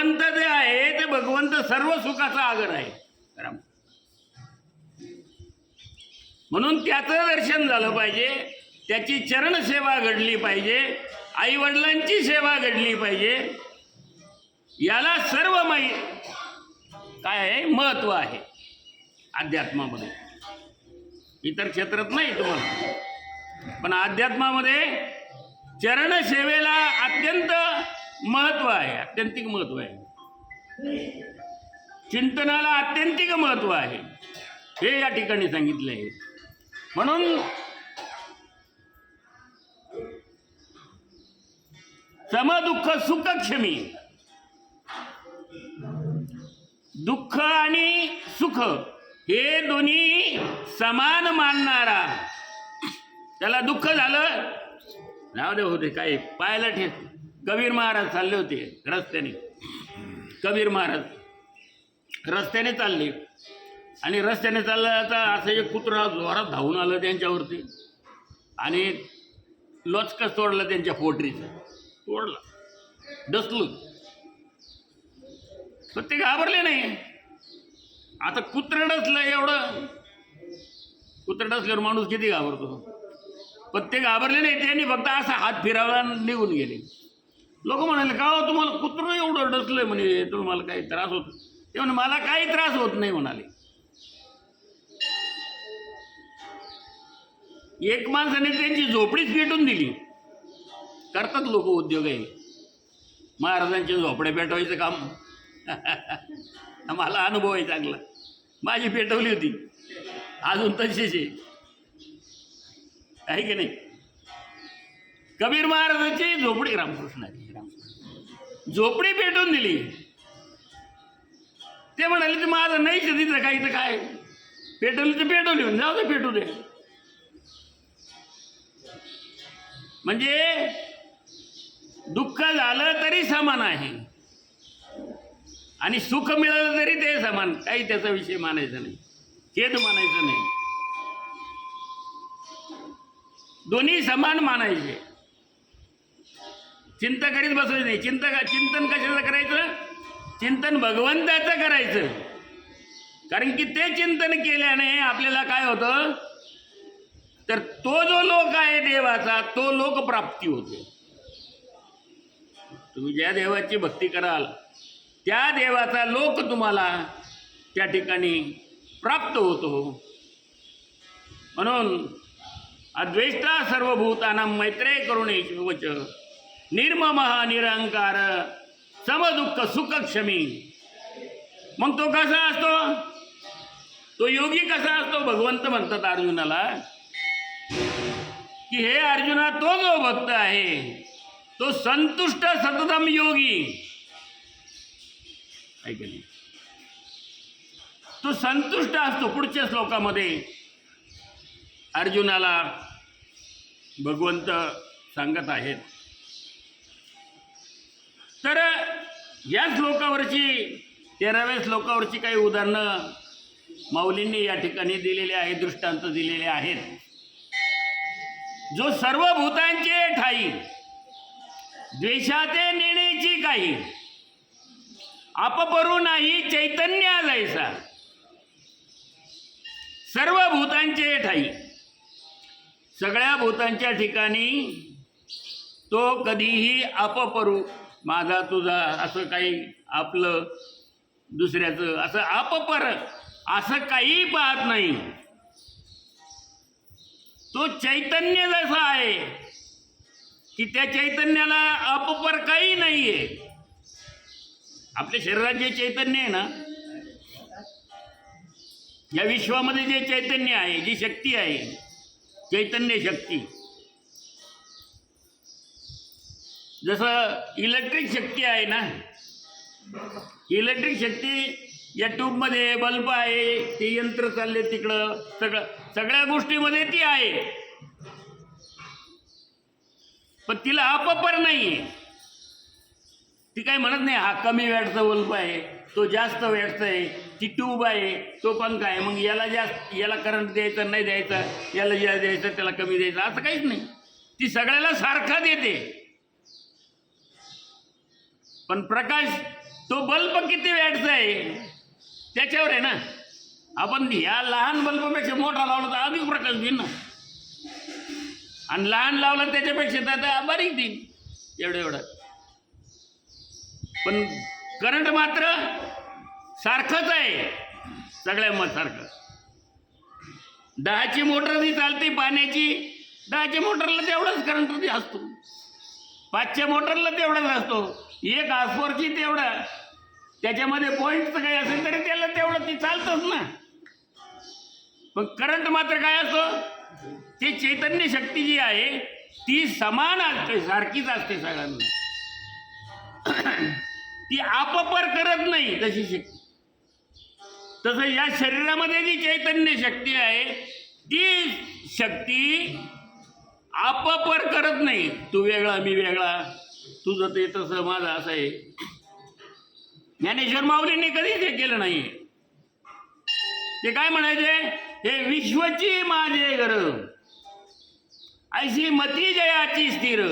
भगवंत जे आहे ते भगवंत सर्व सुखाचा आगर आहे. म्हणून त्याचं दर्शन झालं पाहिजे, त्याची चरणसेवा घडली पाहिजे, आईवडिलांची सेवा घडली पाहिजे. याला सर्व काय आहे महत्त्व आहे अध्यात्मामध्ये. इतर क्षेत्रात नाही तुम्हाला, पण अध्यात्मामध्ये चरणसेवेला अत्यंत महत्त्व आहे, आत्यंतिक महत्त्व आहे. चिंतनाला आत्यंतिक महत्त्व आहे, हे या ठिकाणी सांगितले आहे. म्हणून समदुःख सुखक्षमी, दुःख आणि सुख हे दोन्ही समान मानणारा. त्याला दुःख झालं, नाव दे होते काय पायाला ठेच. कबीर महाराज चालले होते रस्त्याने, कबीर महाराज रस्त्याने चालले आणि रस्त्याने चाललं असं एक कुत्रा जोरात धावून आलं त्यांच्यावरती आणि लोचकच तोडलं त्यांच्या पोटरीचं, तोडला, डसलं. पण ते घाबरले नाही. आता कुत्रं डसलं, एवढं कुत्रं डसल्यावर माणूस किती घाबरतो, पण ते घाबरले नाही. त्यांनी फक्त असा हात फिरावला, निघून गेले. लोक म्हणाले का हो तुम्हाला कुत्रं एवढं डसलंय, म्हणे तुम्हाला काही त्रास होतो? ते म्हणे मला काही त्रास होत नाही म्हणाले. एक माणसाने त्यांची झोपडीच पेटून दिली. करतात लोक उद्योग आहे, महाराजांच्या झोपड्या पेटवायचं काम. मला अनुभव आहे चांगला, माझी पेटवली होती, अजून तशीच आहे की नाही. कबीर महाराजांची झोपडी, रामकृष्णाची झोपडी पेटवून दिली. ते म्हणाले ते माझं नाही तिथं काही, तर काय पेटवली तर पेटवली, जाऊ दे पेटू दे. म्हणजे दुःख झालं तरी समान आहे आणि सुख मिळालं तरी ते समान, काही त्याचा विषय मानायचा नाही, खेद मानायचा नाही, दोन्ही समान मानायचे. चिंता करीत बसायचं नाही. चिंतन कशाचं करायचं? चिंतन भगवंताचं करायचं. कारण की ते चिंतन केल्याने आपल्याला काय होतं, तर तो जो लोक आहे देवाचा, तो लोक प्राप्ती होते. तुम्ही ज्या देवाची भक्ती कराल त्या देवाचा लोक तुम्हाला त्या ठिकाणी प्राप्त होतो. म्हणून अद्वेष्टा सर्वभूतानां मैत्रेय करुणेषु वच निर्ममः निरंकार समदुःख सुखक्षमी. मग तो कसा असतो, तो योगी कसा असतो? भगवंत म्हणतात अर्जुनाला की हे अर्जुना, तो जो भक्त आहे तो संतुष्ट सततम योगी आहे की नाही, तो संतुष्ट असतो. पुढच्या श्लोकामध्ये अर्जुनाला भगवंत सांगत आहेत. तर या श्लोकावरची 13व्या श्लोकावरची काही उदाहरणं माऊलींनी या ठिकाणी दिलेले आहेत, दृष्टांत दिलेले आहेत. जो सर्व भूतांचे ठाई द्वेषाते नेण्याची काही आपपरू नाही चैतन्य जैसा. सर्व भूतांचे ठाई, सगळ्या भूतांच्या ठिकाणी तो कधीही अपपरू, माझा तुझा असं काही आपलं दुसऱ्याचं असं अपपर असं काही पाहत नाही. तो चैतन्य जसा आहे की त्या चैतन्याला अपपर काही नाही आहे. आपल्या शरीरात जे चैतन्य आहे ना, या विश्वामध्ये जे चैतन्य आहे, जी शक्ती आहे, चैतन्य शक्ती, जसं इलेक्ट्रिक शक्ती आहे ना, इलेक्ट्रिक शक्ती या ट्यूबमध्ये बल्ब आहे, ते यंत्र चालले तिकडं, सगळ्या गोष्टीमध्ये ती आहे, पण तिला अपपर नाही आहे. ती काही म्हणत नाही हा कमी वॅटचा बल्ब आहे, तो जास्त वॅटचा आहे, ती ट्यूब आहे, तो पंखा आहे, मग याला जास्त, याला करंट द्यायचं नाही द्यायचं, याला जास्त द्यायचं त्याला कमी द्यायचं, असं काहीच नाही. ती सगळ्याला सारखा देते. पण प्रकाश तो बल्ब किती वॅटचा आहे त्याच्यावर आहे ना. आपण या लहान बल्बपेक्षा मोठा लावला तर अधिक प्रकाश देईल ना, आणि लहान लावलं त्याच्यापेक्षा तर बारीक देईल एवढं. पण करंट मात्र सारखंच आहे सगळ्या मत सारखं. 10ची मोटर जी चालते पाण्याची, 10च्या मोटरला तेवढाच करंट असतो, 5च्या मोटरला तेवढाच असतो, 1 हॉर्सपॉवरची तेवढा, त्याच्यामध्ये पॉईंटचं काही असेल तरी त्याला तेवढं ती चालतंच ना. पण करंट मात्र काय असतो, ती चैतन्य शक्ती जी आहे ती समान असते, सारखीच असते सगळ्यांना. ती आपपर करत नाही तशी शक्ती. तसं या शरीरामध्ये जी चैतन्य शक्ती आहे ती शक्ती आपपर करत नाही. तू वेगळा मी वेगळा, तुझं ते तसं माझं असं आहे. ज्ञानेश्वर माऊलींनी कधीच हे केलं नाही. ते काय म्हणायचे, हे विश्वची माझे घर, ऐशी मती जयाची स्थिर,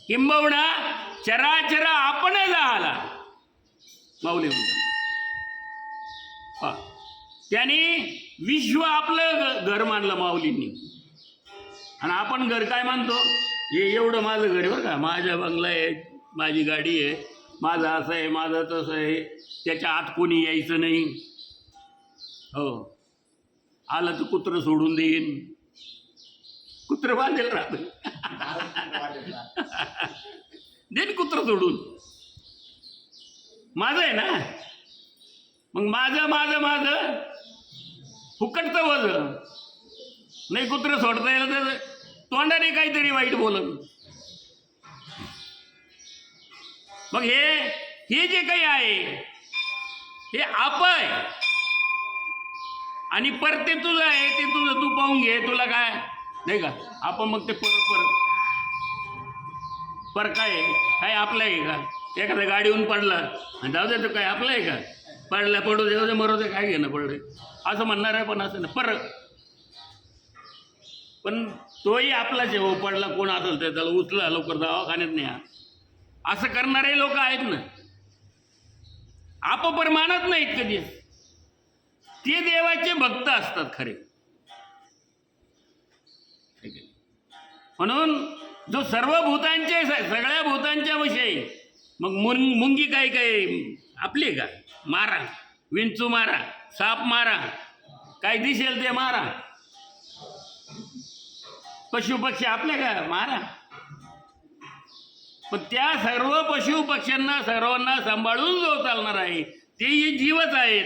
किंबहुना चराचर आपण झाला. माऊली म्हणतात त्यांनी विश्व आपलं घर मानलं माऊलींनी, आणि आपण घर काय मानतो, हे एवढं माझं घर आहे बरं का, माझा बंगला आहे, माझी गाडी आहे, माझं असं आहे, माझं तसं आहे, त्याच्या आत कोणी यायचं नाही. हो, आलं तर कुत्रं सोडून देईन, कुत्रं बांधेल राहत देईन कुत्रं सोडून, माझं आहे ना. मग माझं माझं माझं फुकटचं वज नाही. कुत्रं सोडता येईल तर तोंडाने काहीतरी वाईट बोलत. मग हे जे काही आहे हे आप आहे, आणि पर ते तुझं आहे, ते तुझं तू पाहून घे, तुला काय नाही का. आपण मग ते पर काय आपलं आहे का. एखाद्या गाडीहून पडला आणि जाऊ दे, तो काय आपलं आहे का, पडला पडू दे, मरू दे, काय घेणं पडले असं म्हणणार आहे. पण असं ना पण तोही आपलाच आहे. हो, पडला कोण असेल तर त्याला उचला, लवकर दवाखान्यात न्या, असं करणारे लोक आहेत ना. आपपर मानत नाहीत कधीच. ते देवाचे भक्त असतात खरे. म्हणून जो सर्व भूतांचे, सगळ्या भूतांच्या विषयी, मग मुंगी काय काय आपली का, मारा, विंचू मारा, साप मारा, काय दिसेल ते मारा, पशु पक्षी आपले का मारा. पण त्या सर्व पशु पक्ष्यांना सर्वांना सांभाळून जो चालणार आहे ते जीवच आहेत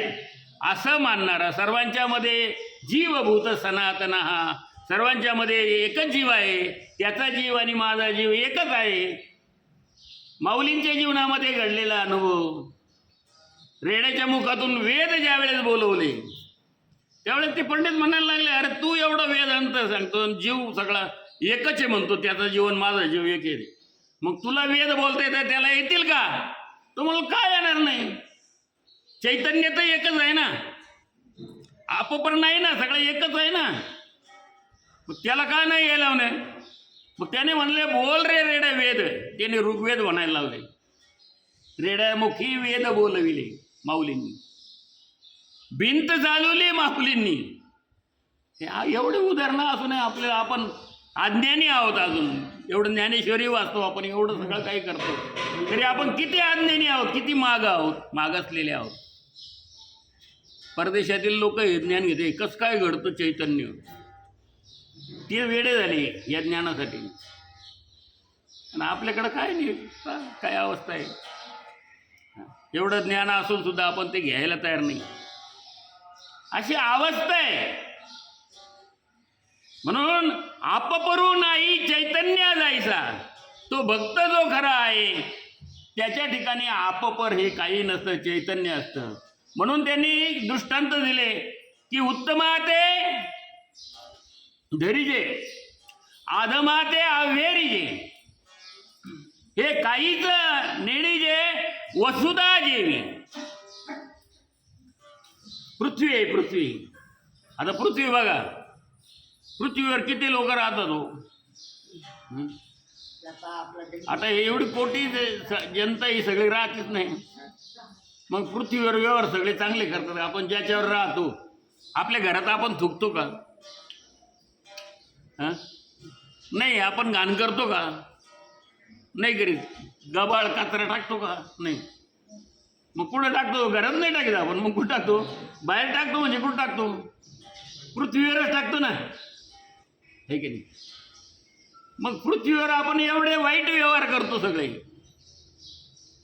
असं मानणारा, सर्वांच्या मध्ये जीवभूत सनातन, हा सर्वांच्या मध्ये एकच जीव आहे, त्याचा जीव आणि माझा जीव एकच आहे. माऊलींच्या जीवनामध्ये घडलेला अनुभव, रेड्याच्या मुखातून वेद ज्या वेळेस बोलवले त्यावेळेस ते पंडित म्हणायला लागले, अरे तू एवढा वेदांत सांगतो, जीव सगळा एकच आहे म्हणतो, त्याचा जीव आणि माझा जीव एक आहे, मग तुला वेद बोलता येतं, त्याला येतील का. तुम्हाला काय येणार नाही. चैतन्य तर एकच आहे ना, आपपर नाही ना, सगळं एकच आहे ना. मग त्याला का नाही यायला म्हणे. मग त्याने म्हणले, बोल रे रेड्या वेद. त्याने ऋग्वेद म्हणायला लावले. रेड्यामुखी वेद बोलविले माऊलींनी, भिंत चालवली माऊलींनी. एवढे उदाहरणं असून आपल्याला, आपण अज्ञानी आहोत अजून, एवढं ज्ञानेश्वरी वाचतो आपण, एवढं सगळं काही करतो, तरी आपण किती अज्ञानी आहोत, किती मागासलेले आहोत. परदेशातील लोक हे ज्ञान घेते, कसं काय घडतं चैतन्य, ते वेडे झाले या ज्ञानासाठी. आणि आपल्याकडं काय नाही, काय अवस्था आहे. एवढं ज्ञान असून सुद्धा आपण ते घ्यायला तयार नाही, अशी अवस्था आहे. म्हणून आपपरू नाही चैतन्य जायचा, तो भक्त जो खरा आहे त्याच्या ठिकाणी आपपर हे काही नसतं, चैतन्य असतं. म्हणून त्यांनी दृष्टांत दिले की उत्तमाते धरिजे, आधमाते अव्हेरिजे, हे काहीच नेणीजे वसुधा जेवी. पृथ्वी आहे, पृथ्वी. आता पृथ्वी बघा, पृथ्वीवर किती लोक राहतात हो. आता एवढी कोटी जनता ही सगळी राहतीच नाही. मग पृथ्वीवर व्यवहार सगळे चांगले करतात. आपण ज्याच्यावर राहतो आपल्या घरात आपण थुकतो का? हां, नाही. आपण घाण करतो का? नाही करीत. गबाळ कचरा टाकतो का? नाही. मग कुठं टाकतो? घरात नाही टाकत आपण. मग कुठं टाकतो? बाहेर टाकतो. म्हणजे कुठं टाकतो? पृथ्वीवरच टाकतो ना, हे की नाही? मग पृथ्वीवर आपण एवढे वाईट व्यवहार करतो सगळे,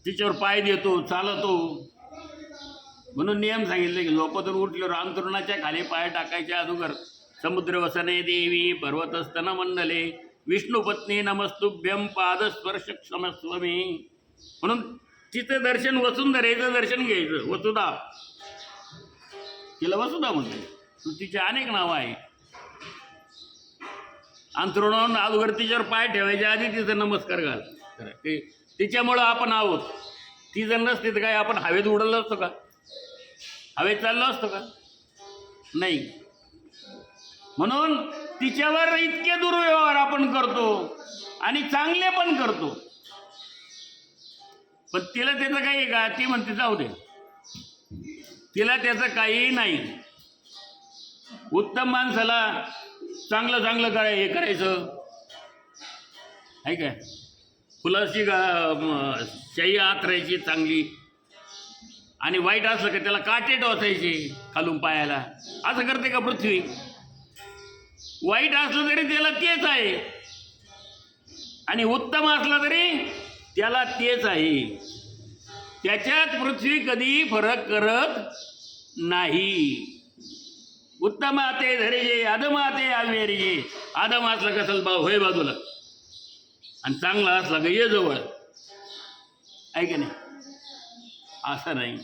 तिच्यावर पाय देतो, चालतो. म्हणून नियम सांगितले की झोपेतून उठल्यावर अंथरुणाच्या खाली पाय टाकायच्या अगोदर समुद्र वसने देवी पर्वतस्तन मंडले विष्णुपत्नी नमस्तुभ्यम पादस्पर्श क्षमस्व मे. म्हणून तिचं दर्शन, वसुंधरेचं दर्शन घ्यायचं. वसुधा, तिला वसुधा म्हणते. तिचे अनेक नावं आहे. अंथरुणावरून अगोदर तिच्यावर पाय ठेवायच्या आधी तिचं नमस्कार घाल. तिच्यामुळं आपण आहोत. ती जर नसते तर काय आपण हवेत उडवलं असतो का? हवेत चाललो असतो का? नाही. म्हणून तिच्यावर इतके दुर्व्यवहार आपण करतो आणि चांगले पण करतो. पण तिला त्याचं काही आहे का? ती म्हणते जाऊ दे, तिला त्याचं काही नाही. उत्तम माणसाला चांगलं चांगलं हे करायचं आहे काय? फुलाची शाई आतरायची चांगली, आणि वाईट असलं का त्याला काटे टोचायचे खालून पायाला. असं करते का पृथ्वी? वाईट असलं तरी त्याला तेच आहे, आणि उत्तम असला तरी त्याला तेच आहे. त्याच्यात पृथ्वी कधी फरक करत नाही. उत्तम आते धरेजे, अधम आते आवेरीजे. अधम असला कसं भाऊ होय बाजूला, आणि चांगला असला का ये जवळ, आहे की नाही? असं नाही.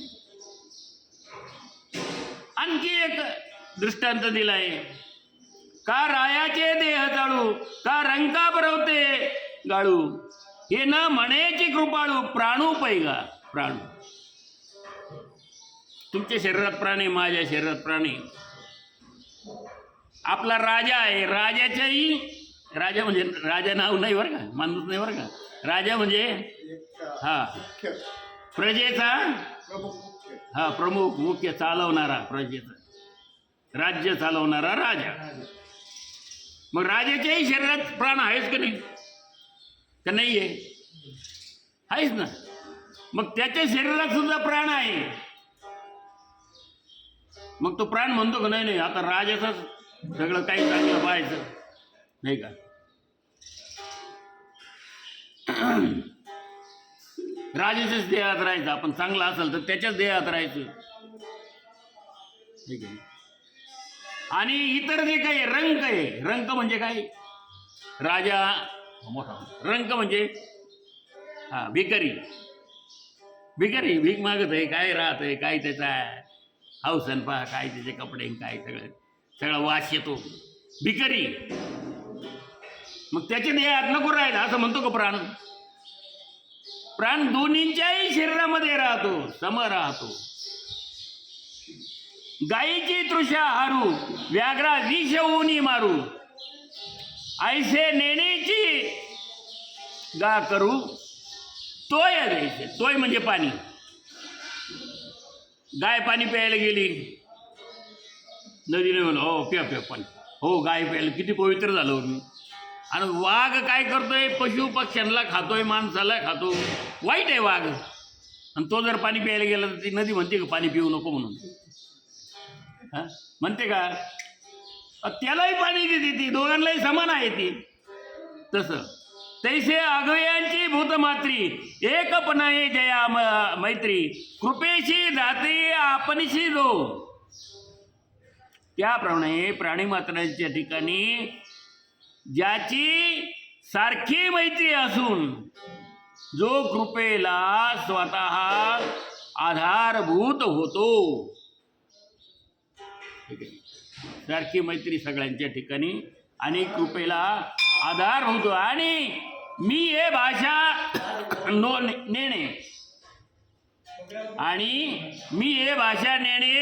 आणखी एक दृष्टांत दिलाय. का रायाचे देह चाळू, का रंका भरवते गाळू, हे न म्हणेची कृपाळू प्राणू पैगा. प्राणू, तुमच्या शरीरात प्राणी, माझ्या शरीरात प्राणी. आपला राजा आहे. राजाच्याही, राजा म्हणजे राजा नाव नाही बरं का, माणूस नाही बरं का. राजा म्हणजे प्रजेचा प्रमुख, मुख्य, चालवणारा, प्रजेचा राज्य चालवणारा राजा. मग राजाच्याही शरीरात प्राण आहेच का नाही? का नाही आहे? आहेच ना. मग त्याच्या शरीरात सुद्धा प्राण आहे. मग तो प्राण म्हणतो का नाही नाही आता राजाचंच सगळं काही चांगलं पाहायचं नाही का? राजाच्याच देहात राहायचं. आपण चांगला असेल तर त्याच्याच देहात राहायचं, ठीक आहे? आणि इतर जे काही रंक आहे, रंक म्हणजे काय? राजा मोठा. रंक म्हणजे भिकारी. भिकारी भीक मागत आहे, काय राहत आहे, काय त्याचा हौसन पहा, काय त्याचे कपडे, काय सगळा वास येतो. भिकारी. मग त्याच्या देहात नको राहिला असं म्हणतो का प्राण? प्राण दोन्हींच्याही शरीरामध्ये राहतो, सम राहतो. गायीची तृषा हारू, व्याघ्रा विष ऊनी मारू, ऐसे नेणेची गा करू, तोय द्यायचे. तोय म्हणजे पाणी. गाय पाणी प्यायला गेली नदीने, म्हणून हो प्या प्या पाणी. हो, गाय प्यायला किती पवित्र झालं मी. आणि वाघ काय करतोय? पशु पक्ष्यांना खातोय, माणसाला खातो. वाईट आहे वाघ. आणि तो जर पाणी प्यायला गेला तर ती नदी म्हणते का पाणी पिऊ नको म्हणून? म्हणते का? त्यालाही पाणी देते ती, दोघांनाही समान आहे ती. तसं तैसे अगव्यांची भूतमात्री, एकपणाये जया मैत्री, कृपेशी दाते आपणशी जो. त्याप्रमाणे प्राणीमात्रांच्या ठिकाणी ज्याची सारखी मैत्री असून जो कृपेला स्वतः आधारभूत होतो, सारखी मैत्री सगळ्यांच्या ठिकाणी, आणि कृपेला आधार होतो. आणि मी हे भाषा नेणे, आणि मी हे भाषा नेणे